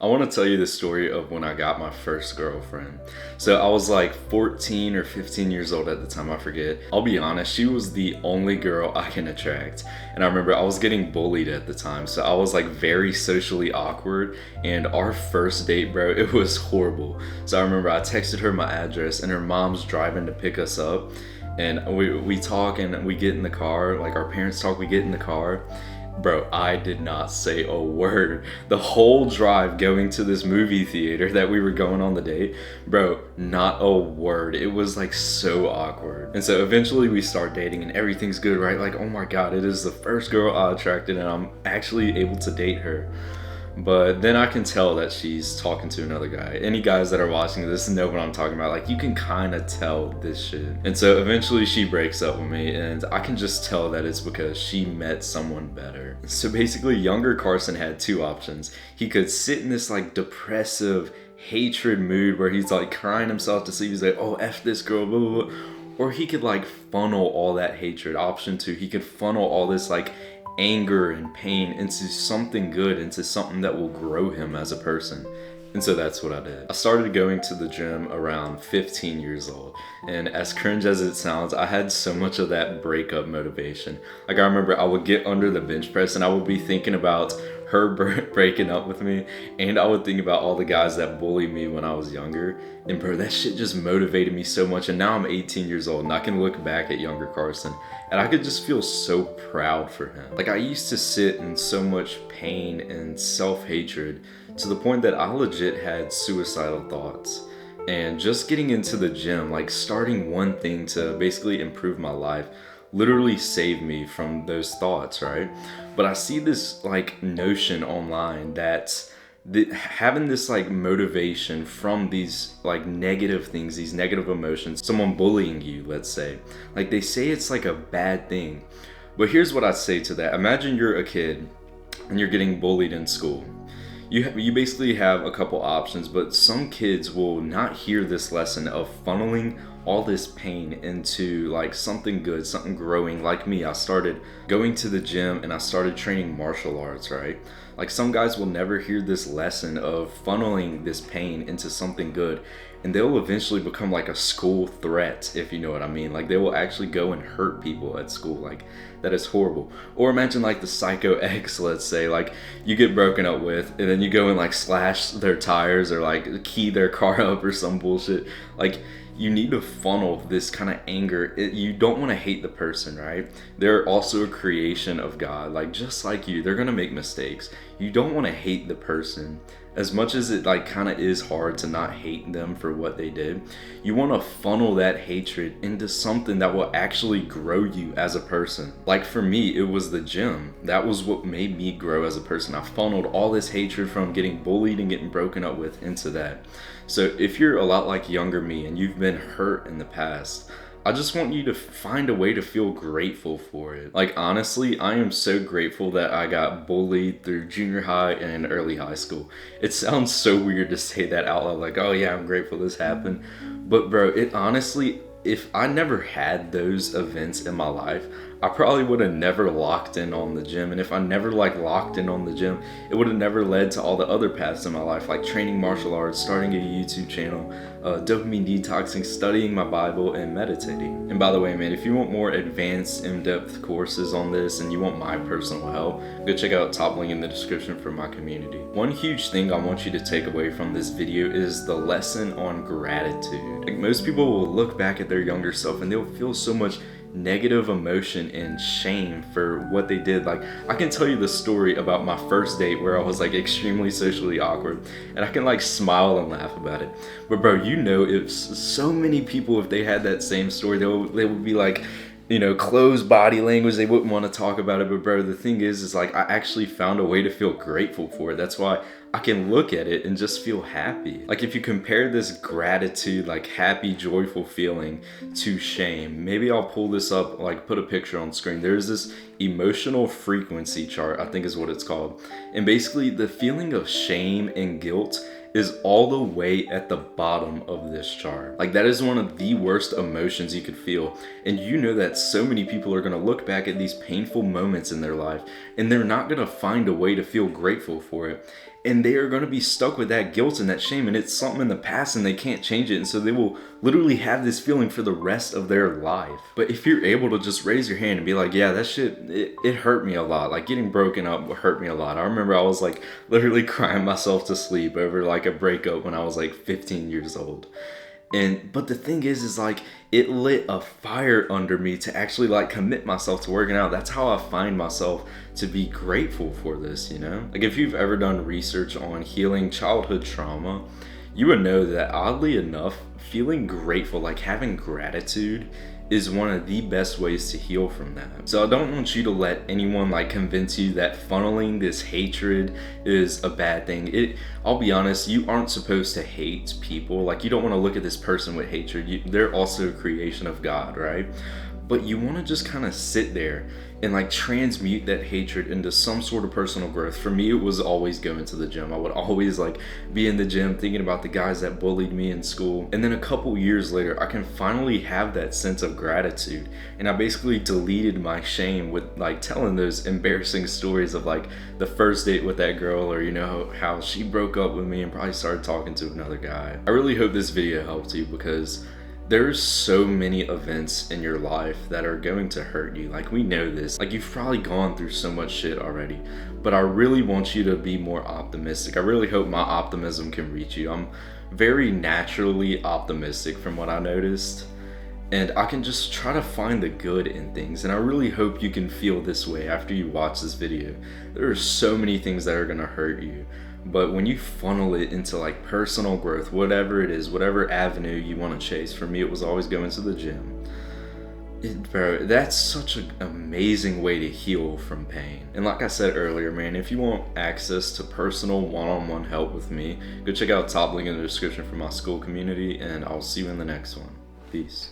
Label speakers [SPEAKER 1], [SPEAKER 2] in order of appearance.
[SPEAKER 1] I want to tell you the story of when I got my first girlfriend. So I was like 14 or 15 years old at the time, I forget. I'll be honest, she was the only girl I can attract. And I remember I was getting bullied at the time, so I was like very socially awkward. And our first date, bro, it was horrible. So I remember I texted her my address and her mom's driving to pick us up. And we talk and we get in the car, like our parents talk, we get in the car. Bro, I did not say a word. The whole drive going to this movie theater that we were going on the date, bro, not a word. It was like so awkward. And so eventually we start dating and everything's good, right? Like, oh my God, it is the first girl I attracted and I'm actually able to date her. But then I can tell that she's talking to another guy. Any guys that are watching this know what I'm talking about. Like, you can kind of tell this shit. And so eventually she breaks up with me, and I can just tell that it's because she met someone better. So basically, younger Carson had two options. He could sit in this like depressive hatred mood where he's like crying himself to sleep. He's like, oh, F this girl, blah, blah, blah. Or he could like funnel all that hatred. Option two, he could funnel all this like anger and pain into something good, into something that will grow him as a person. And so that's what I did. I started going to the gym around 15 years old. And as cringe as it sounds, I had so much of that breakup motivation. Like I remember I would get under the bench press and I would be thinking about her breaking up with me, and I would think about all the guys that bullied me when I was younger. And bro, that shit just motivated me so much. And now I'm 18 years old and I can look back at younger Carson and I could just feel so proud for him. Like I used to sit in so much pain and self-hatred to the point that I legit had suicidal thoughts. And just getting into the gym, like starting one thing to basically improve my life, literally saved me from those thoughts, right? But I see this like notion online that having this like motivation from these like negative things, these negative emotions, someone bullying you, let's say, like they say it's like a bad thing. But here's what I say to that. Imagine you're a kid and you're getting bullied in school. You basically have a couple options, but some kids will not hear this lesson of funneling all this pain into like something good, something growing. Like me, I started going to the gym and I started training martial arts, right? Like some guys will never hear this lesson of funneling this pain into something good, and they'll eventually become like a school threat, if you know what I mean. Like they will actually go and hurt people at school. Like that is horrible. Or imagine like the Psycho X, let's say, like you get broken up with and then you go and like slash their tires or like key their car up or some bullshit. Like you need to funnel this kind of anger. You don't want to hate the person, right? They're also a creation of God. Like just like you, they're going to make mistakes. You don't want to hate the person. As much as it like kind of is hard to not hate them for what they did, you want to funnel that hatred into something that will actually grow you as a person. Like for me, it was the gym. That was what made me grow as a person. I funneled all this hatred from getting bullied and getting broken up with into that. So if you're a lot like younger me and you've been hurt in the past, I just want you to find a way to feel grateful for it. Like honestly, I am so grateful that I got bullied through junior high and early high school. It sounds so weird to say that out loud, like, oh yeah, I'm grateful this happened. But bro, it honestly, if I never had those events in my life, I probably would have never locked in on the gym. And if I never like locked in on the gym, it would have never led to all the other paths in my life, like training martial arts, starting a YouTube channel, dopamine detoxing, studying my Bible, and meditating. And by the way, man, if you want more advanced, in-depth courses on this and you want my personal help, go check out top link in the description for my community. One huge thing I want you to take away from this video is the lesson on gratitude. Like most people will look back at their younger self and they'll feel so much negative emotion and shame for what they did. Like I can tell you the story about my first date where I was like extremely socially awkward and I can like smile and laugh about it. But bro, you know, if so many people, if they had that same story, they would be like, you know, closed body language, they wouldn't want to talk about it. But bro, the thing is like I actually found a way to feel grateful for it. That's why I can look at it and just feel happy. Like if you compare this gratitude, like happy, joyful feeling to shame, maybe I'll pull this up, like put a picture on screen. There's this emotional frequency chart, I think is what it's called. And basically the feeling of shame and guilt is all the way at the bottom of this chart. Like that is one of the worst emotions you could feel. And you know that so many people are gonna look back at these painful moments in their life and they're not gonna find a way to feel grateful for it. and they are going to be stuck with that guilt and that shame, and it's something in the past and they can't change it, and so they will literally have this feeling for the rest of their life. But if you're able to just raise your hand and be like, yeah, that shit, it hurt me a lot. Like getting broken up hurt me a lot. I remember I was like literally crying myself to sleep over like a breakup when I was like 15 years old. But the thing is like it lit a fire under me to actually like commit myself to working out. That's how I find myself to be grateful for this, you know? Like if you've ever done research on healing childhood trauma, you would know that oddly enough, feeling grateful, like having gratitude, is one of the best ways to heal from that. So I don't want you to let anyone like convince you that funneling this hatred is a bad thing. I'll be honest, you aren't supposed to hate people. Like you don't want to look at this person with hatred. They're also a creation of God, right? But you want to just kind of sit there and like transmute that hatred into some sort of personal growth. For me, it was always going to the gym. I would always like be in the gym thinking about the guys that bullied me in school. And then a couple years later, I can finally have that sense of gratitude. And I basically deleted my shame with like telling those embarrassing stories of like the first date with that girl, or you know, how she broke up with me and probably started talking to another guy. I really hope this video helped you, because there's so many events in your life that are going to hurt you. Like we know this, like you've probably gone through so much shit already, but I really want you to be more optimistic. I really hope my optimism can reach you. I'm very naturally optimistic from what I noticed, and I can just try to find the good in things. And I really hope you can feel this way after you watch this video. There are so many things that are gonna hurt you, but when you funnel it into like personal growth, whatever it is, whatever avenue you want to chase, for me it was always going to the gym. Bro, that's such an amazing way to heal from pain. And like I said earlier, man, if you want access to personal one-on-one help with me, go check out top link in the description for my school community, and I'll see you in the next one. Peace.